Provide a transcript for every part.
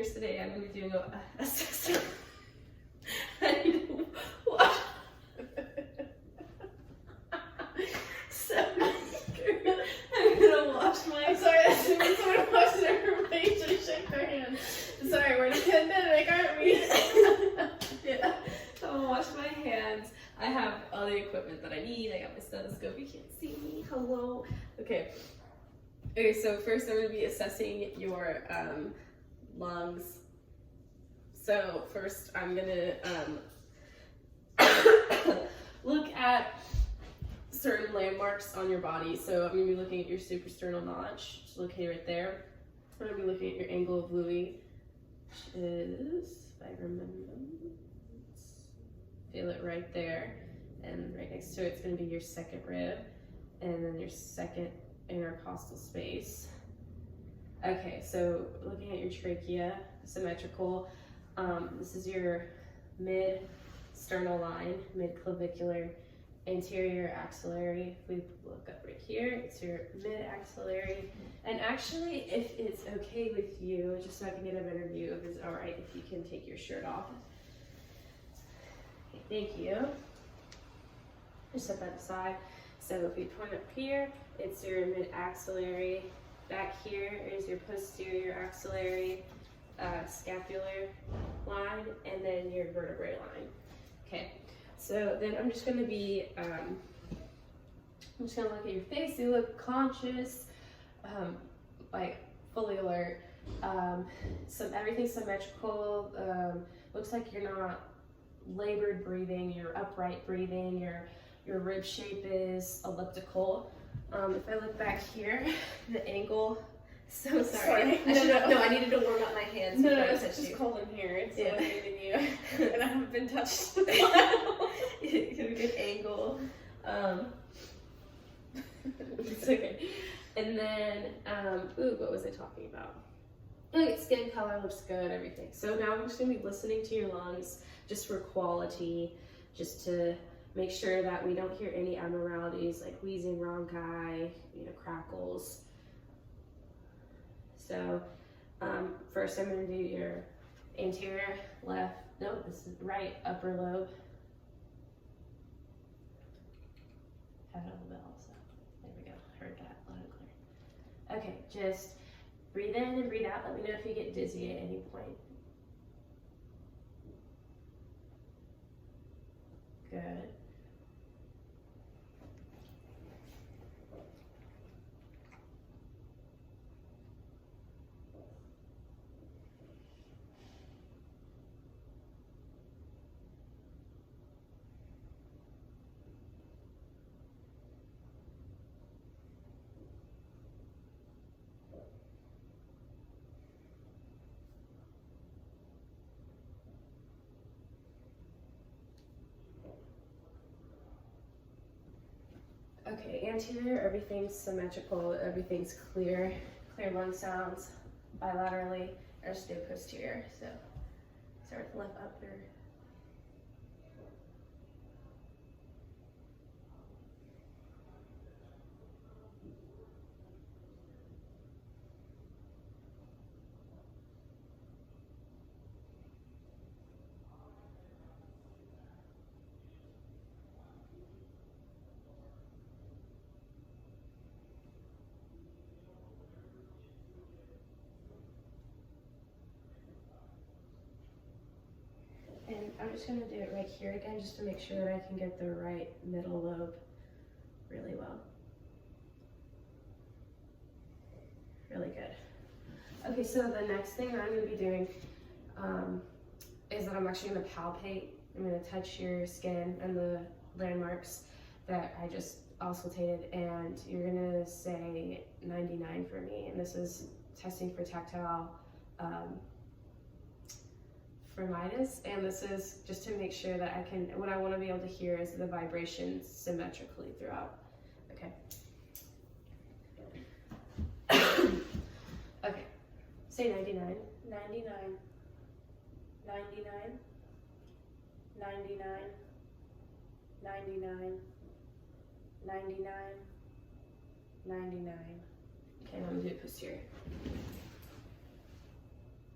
fingers today. I'm going to be doing a system. I need to wash. So I'm going to wash my. I'm sorry, that's when someone washes their face and shake their hand. Sorry, we're in a pandemic, aren't we? Yeah. So I'm going to wash my hands. I have all the equipment that I need. I got my stethoscope. You can't see me. Hello. Okay. Okay, so first I'm going to be assessing your lungs. So first I'm going to look at certain landmarks on your body. So I'm going to be looking at your suprasternal notch, just located right there. I'm going to be looking at your angle of Louis, which is, if I remember, feel it right there. And right next to it, it's going to be your second rib, and then your second intercostal space. Okay, so looking at your trachea, symmetrical. This is your mid-sternal line, mid-clavicular, anterior axillary. If we look up right here, it's your mid-axillary. And actually, if it's okay with you, just so I can get a better view, if it's all right if you can take your shirt off. Okay, thank you. Just set that aside. So if we point up here, it's your mid-axillary. Back here is your posterior axillary, scapular line, and then your vertebrae line. Okay, so then I'm just gonna be, I'm just gonna look at your face. You look conscious, like fully alert. Everything's symmetrical. Looks like you're not labored breathing. You're upright breathing. Your rib shape is elliptical. If I look back here, the angle. So sorry. No, I needed to warm up my hands. No, it's just cold in here. It's so good in you, and I haven't been touched. You have a good angle. It's okay. And then, what was I talking about? Okay, skin color looks good, everything. So now I'm just gonna be listening to your lungs, just for quality, just to make sure that we don't hear any abnormalities like wheezing, rhonchi, crackles. So first I'm going to do your anterior left, no, this is right upper lobe. Have it on the bell, so there we go, heard that loud and clear. Okay, just breathe in and breathe out. Let me know if you get dizzy at any point. Good. Okay, anterior, everything's symmetrical, everything's clear lung sounds bilaterally. I just do posterior, so start with left upper. And I'm just going to do it right here again, just to make sure that I can get the right middle lobe really well. Really good. Okay, so the next thing that I'm going to be doing is that I'm actually going to palpate. I'm going to touch your skin and the landmarks that I just auscultated, and you're going to say 99 for me. And this is testing for tactile Martinez, and this is just to make sure that I can, what I want to be able to hear is the vibrations symmetrically throughout. Okay. Okay. Say 99. 99. 99. 99. 99. 99. 99. Okay, I'm gonna do posterior.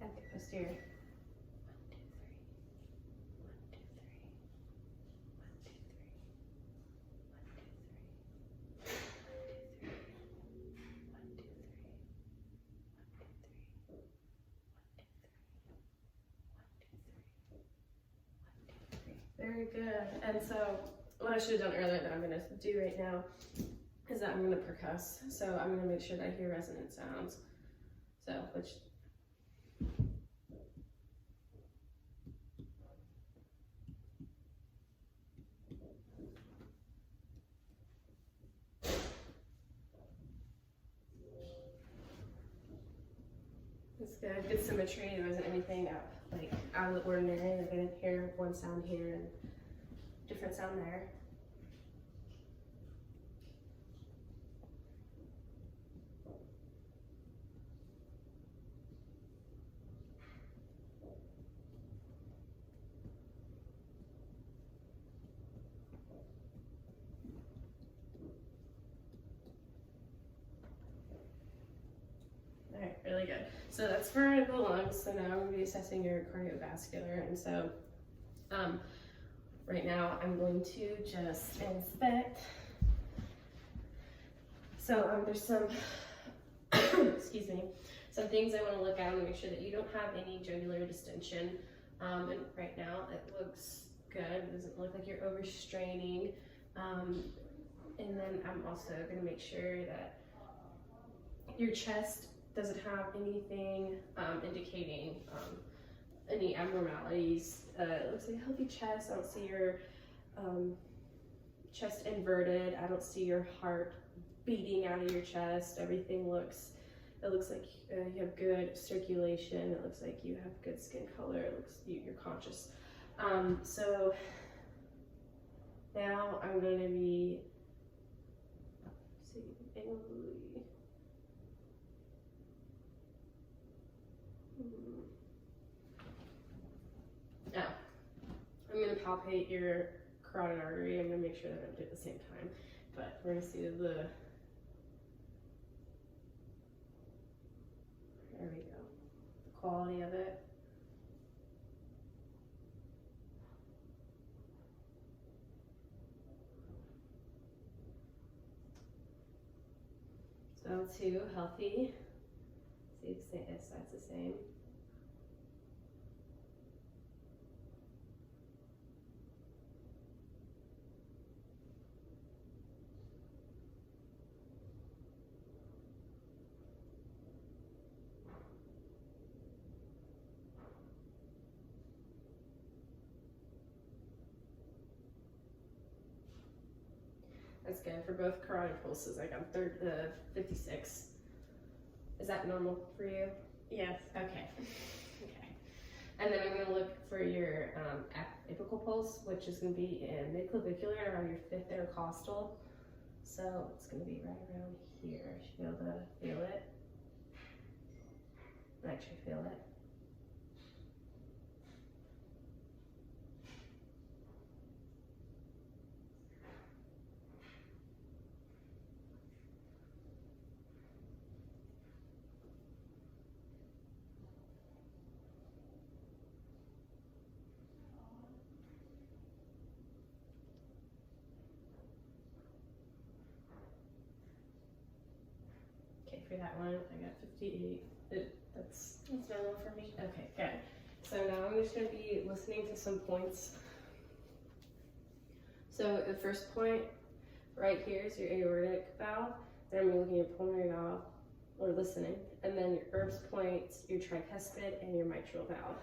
At the posterior. Very good. And so what I should have done earlier that I'm going to do right now is that I'm going to percuss. So I'm going to make sure that I hear resonant sounds. So, which it's good. Good symmetry. There wasn't anything out of the ordinary. Like I didn't hear one sound here and different sound there. All right, really good. So that's for the lungs. So now I'm going to be assessing your cardiovascular. And so right now I'm going to just inspect. So there's some, excuse me, some things I want to look at and make sure that you don't have any jugular distension. And right now it looks good. It doesn't look like you're overstraining. And then I'm also going to make sure that your chest doesn't have anything indicating any abnormalities. It looks like a healthy chest. I don't see your chest inverted. I don't see your heart beating out of your chest. Everything looks, it looks like you have good circulation. It looks like you have good skin color. It looks you're conscious. So now I'm going to be, now I'm going to palpate your carotid artery. I'm going to make sure that I don't do it at the same time, but we're going to see the, there we go, the quality of it. So 2, healthy. See if that's the same. That's good for both carotid pulses. I got 56. Is that normal for you? Yes. Okay. Okay. And then I'm going to look for your apical pulse, which is going to be in mid-clavicular around your 5th intercostal. So it's going to be right around here. You should be able to feel it. Actually feel it. For that one, I got 58. That's normal for me. okay, good. So now I'm just going to be listening to some points. So the first point right here is your aortic valve. Then I'm looking at your pulmonary valve, or listening. And then your Erb's point, your tricuspid, and your mitral valve.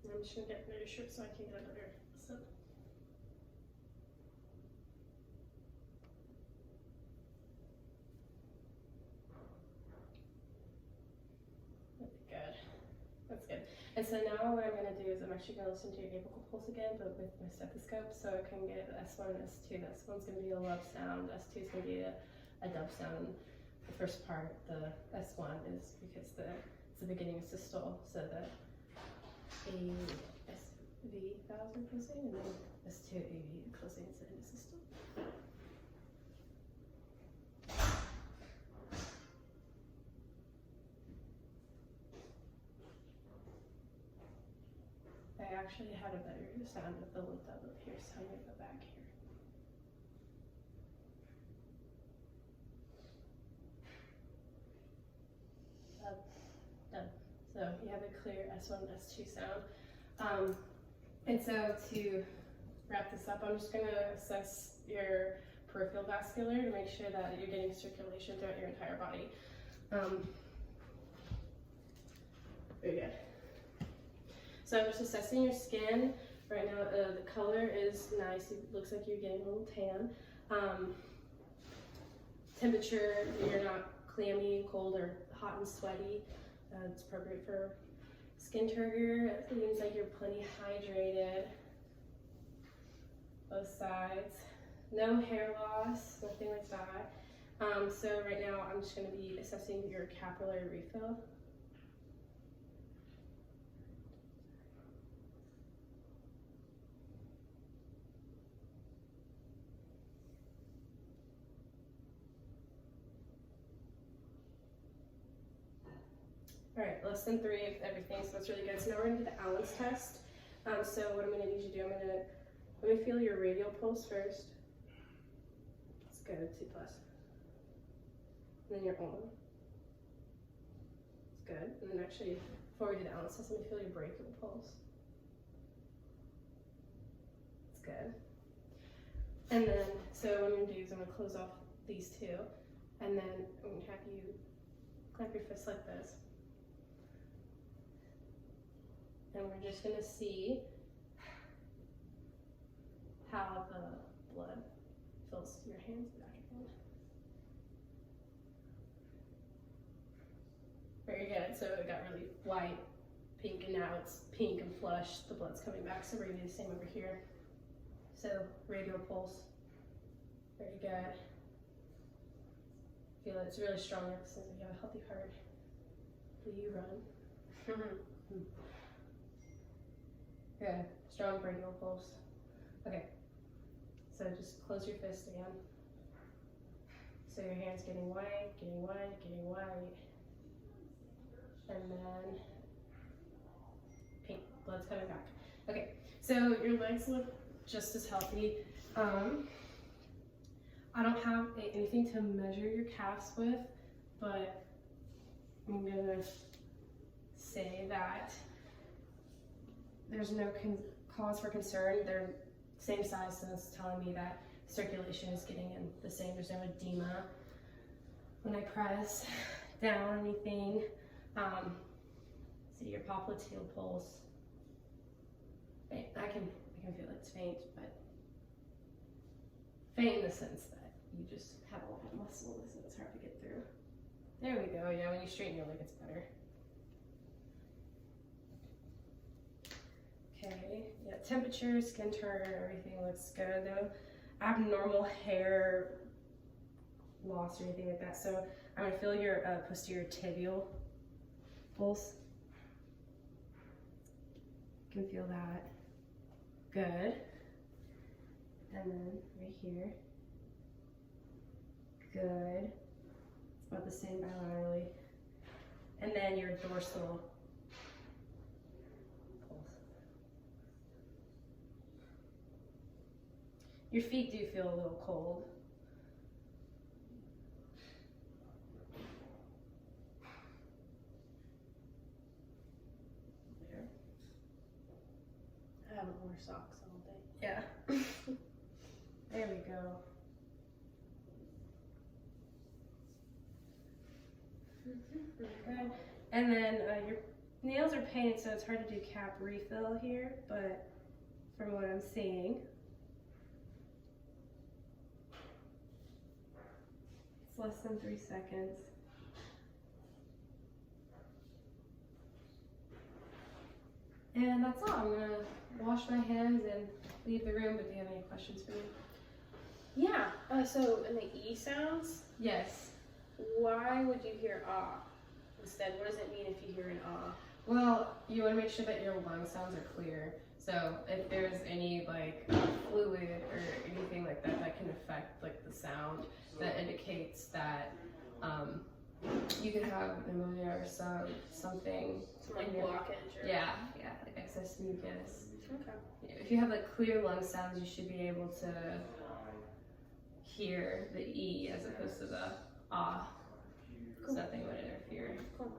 I'm just gonna get another shirt so I can get another sip. Good. That's good. And so now what I'm going to do is I'm actually going to listen to your apical pulse again, but with my stethoscope, so I can get S1 and S2. The S1's going to be a love sound. S2 is going to be a dub sound. The first part, the S1, is because it's the beginning of systole, so the ASV valves are closing, and then S2 AV closing is the end of systole. I actually had a better sound with the lift up here, so I'm going to go back here. Done. So you have a clear S1, S2 sound. And so to wrap this up, I'm just going to assess your peripheral vascular to make sure that you're getting circulation throughout your entire body. Very good. So I'm just assessing your skin. Right now the color is nice. It looks like you're getting a little tan. Temperature, you're not clammy, cold, or hot and sweaty. It's appropriate for skin turgor. It seems like you're plenty hydrated. Both sides. No hair loss, nothing like that. So right now I'm just going to be assessing your capillary refill. All right, less than 3 of everything, so that's really good. So now we're gonna do the Allen's test. So what I'm gonna need you to do, I'm let me feel your radial pulse first. It's good, 2+. And then your own. It's good. And then actually, before we do the ounces, let me feel your brachial pulse. It's good. And then, so what I'm gonna do is I'm gonna close off these two, and then I'm gonna have you clamp your fist like this. And we're just gonna see how the blood fills your hands back again. Very good. So it got really white, pink, and now it's pink and flush. The blood's coming back. So we're gonna do the same over here. So radial pulse. Very good. Feel it's really strong ever since you have a healthy heart. Will you run? Good. Strong brachial pulse. Okay. So just close your fist again. So your hand's getting white, getting white, getting white. And then pink. Blood's coming back. Okay. So your legs look just as healthy. I don't have anything to measure your calves with, but I'm gonna say that there's no cause for concern. They're same size, so it's telling me that circulation is getting in the same. There's no edema. When I press down anything, see your popliteal pulse. I can feel it's faint, but faint in the sense that you just have a lot of muscle, so it's hard to get through. There we go. Yeah, when you straighten your leg, it's better. Okay, yeah, temperature, skin tone, everything looks good. No abnormal hair loss or anything like that. So I'm gonna feel your posterior tibial pulse. You can feel that. Good. And then right here. Good. It's about the same bilaterally. And then your dorsal pulse. Your feet do feel a little cold. There. I haven't worn socks all day. Yeah. There we go. Good. And then your nails are painted, so it's hard to do cap refill here, but from what I'm seeing, it's less than 3 seconds. And that's all. I'm gonna wash my hands and leave the room, but do you have any questions for me? Yeah. So in the E sounds, Yes. why would you hear ah instead? What does it mean if you hear an ah? Well, you want to make sure that your lung sounds are clear. So if there's any like fluid or anything like that that can affect like the sound, that indicates that you could have pneumonia or something. Some like in your- blockage or Yeah, like excess mucus. Okay. If you have like clear lung sounds, you should be able to hear the E as opposed to the ah. Cool. So nothing would interfere. Cool.